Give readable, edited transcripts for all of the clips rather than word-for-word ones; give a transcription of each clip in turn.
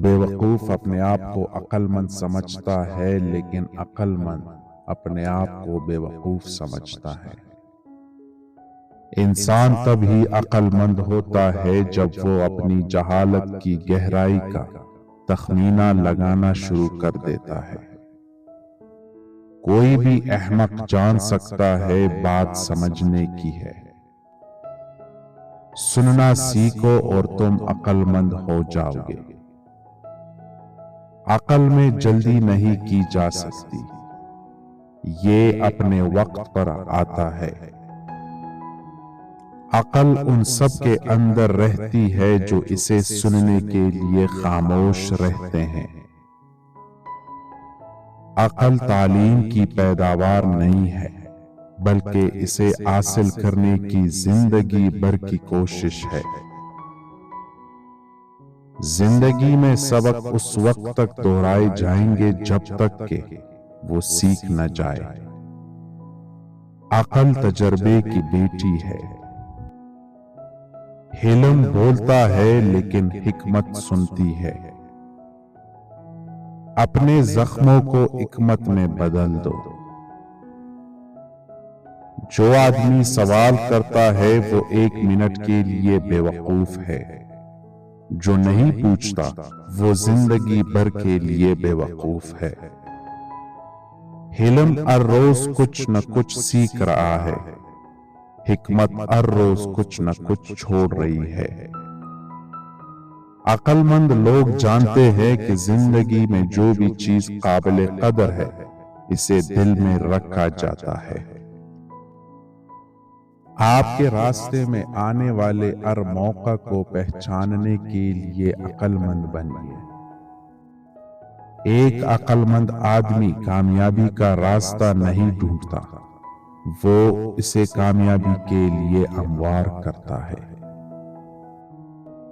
بے وقوف اپنے آپ کو عقل مند سمجھتا ہے، لیکن عقل مند اپنے آپ کو بے وقوف سمجھتا ہے۔ انسان تب ہی عقل مند ہوتا ہے جب وہ اپنی جہالت کی گہرائی کا تخمینہ لگانا شروع کر دیتا ہے۔ کوئی بھی احمق جان سکتا ہے بات سمجھنے کی ہے۔ سننا سیکھو اور تم عقل مند ہو جاؤ گے۔ عقل میں جلدی نہیں کی جا سکتی، یہ اپنے وقت پر آتا ہے۔ عقل ان سب کے اندر رہتی ہے جو اسے سننے کے لیے خاموش رہتے ہیں۔ عقل تعلیم کی پیداوار نہیں ہے، بلکہ اسے حاصل کرنے کی زندگی بھر کی کوشش ہے۔ زندگی میں سبق اس وقت تک دہرائے جائیں گے جب تک کہ وہ سیکھ نہ جائے۔ عقل تجربے کی بیٹی ہے۔ حلم بولتا ہے لیکن حکمت سنتی ہے۔ اپنے زخموں کو حکمت میں بدل دو۔ جو آدمی سوال کرتا ہے وہ 1 منٹ کے لیے بے وقوف ہے۔ جو نہیں پوچھتا وہ زندگی بھر کے لیے بے وقوف ہے۔ حلم ہر روز کچھ نہ کچھ سیکھ رہا ہے، حکمت ہر روز کچھ نہ کچھ چھوڑ رہی ہے۔ عقل مند لوگ جانتے ہیں کہ زندگی میں جو بھی چیز قابل قدر ہے اسے دل میں رکھا جاتا ہے۔ آپ کے راستے میں آنے والے ہر موقع کو پہچاننے کے لیے عقل مند بنیے۔ ایک عقل مند آدمی کامیابی کا راستہ نہیں ڈھونڈتا، وہ اسے کامیابی کے لیے ہموار کرتا ہے۔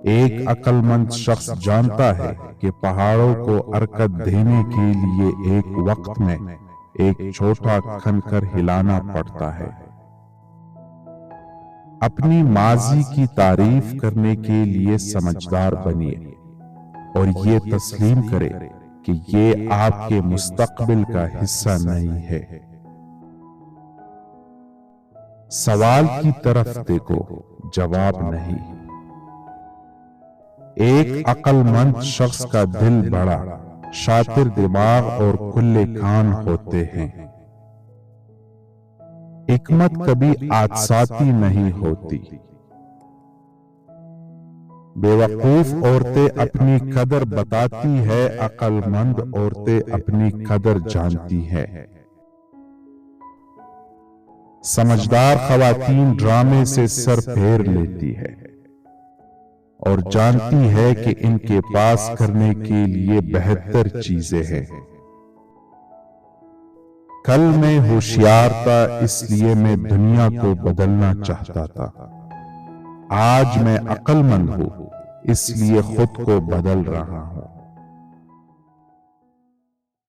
ایک عقل مند شخص جانتا ہے کہ پہاڑوں کو حرکت دینے کے لیے ایک وقت میں ایک چھوٹا کھنکر ہلانا پڑتا ہے۔ اپنی ماضی کی تعریف کرنے کے لیے سمجھدار بنیے اور یہ تسلیم کرے کہ یہ آپ کے مستقبل کا حصہ نہیں ہے۔ سوال کی طرف دیکھو، جواب نہیں۔ ایک عقل مند شخص کا دل بڑا، شاطر دماغ اور کھلے کان ہوتے ہیں۔ حکمت کبھی حادثاتی نہیں ہوتی۔ بے وقوف عورتیں اپنی قدر بتاتی ہے، عقل مند عورتیں اپنی قدر جانتی ہے۔ سمجھدار خواتین ڈرامے سے سر پھیر لیتی ہے اور جانتی ہے کہ ان کے پاس کرنے کے لیے بہتر چیزیں ہیں۔ کل میں ہوشیار تھا اس لیے میں دنیا کو بدلنا چاہتا تھا۔ آج میں عقل مند ہوں اس لیے خود کو بدل رہا ہوں۔